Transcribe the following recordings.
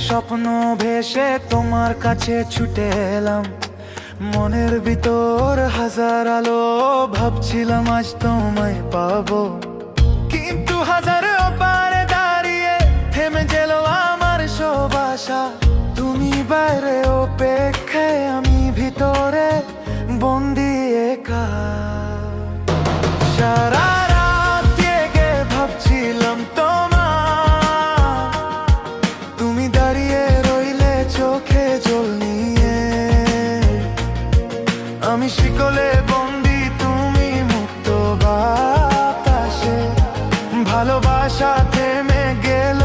স্বপ্ন ভেসে তোমার কাছে ছুটে এলাম। মনের ভিতর হাজার আলো, ভাবছিলাম আজ তোমায় পাবো। কিন্তু হাজার পারে দাঁড়িয়ে থেমে গেল আমার সব আশা। তুমি বাইরে অপেক্ষায়, আমি ভিতরে বন্দি একা। সারা রাত জেগে ভাবছিলাম তোমার, তুমি দাঁড়িয়ে রইলে চোখে জল নিয়ে। আমি শিকলে বন্দি, তুমি মুক্ত বাতাসে। ভালোবাসা থেমে গেল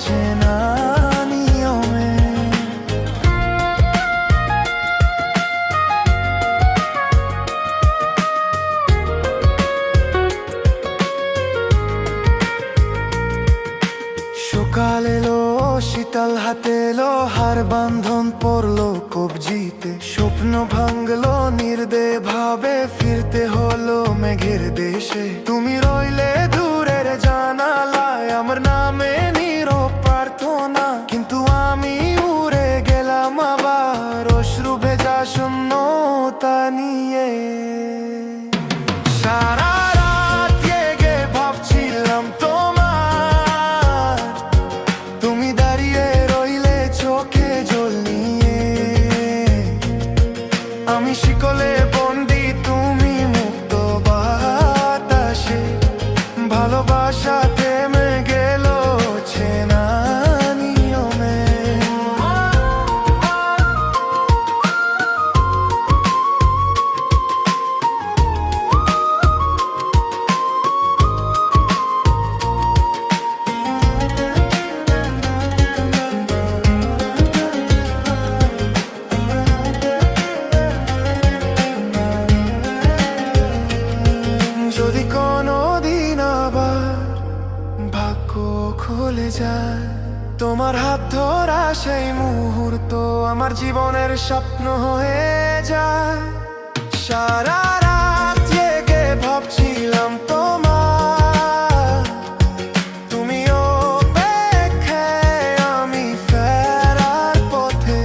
চেনা নিয়মে। সকাল এলো, শীতল হাতে এলো, হার বাঁধন পড়লো কবজিতে। স্বপ্ন ভাঙলো নির্দয় ভাবে, ফিরতে হলো মেঘের দেশে। তুমি রইলে দূরের জানালায়, আমার নামে নীরব প্রার্থনা। কিন্তু আমি উড়ে গেলাম আবার অশ্রু ভেজা শূন্যতা নিয়ে। সারা রাত জেগে ভাবছিলাম তোমার, তুমি দাঁড়িয়ে রইলে চোখে জল নিয়ে। আমি শিকলে বন্দি, তুমি মুক্ত বাতাসে। ভালোবাসা থেমে গেল চেনা নিয়মে। যদি কোনোদিন আবার ভাগ্য খুলে যায়, তোমার হাত ধরা সেই মুহূর্ত আমার জীবনের স্বপ্ন হয়ে যায়। সারা রাত জেগে ভাবছিলাম তোমার, তুমি অপেক্ষায়, আমি ফেরার পথে।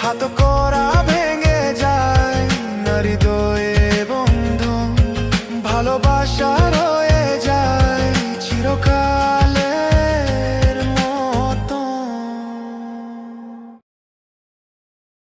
হাত করা ভেঙে যায় না হৃদয়ে বন্ধন, ভালোবাসা রয়ে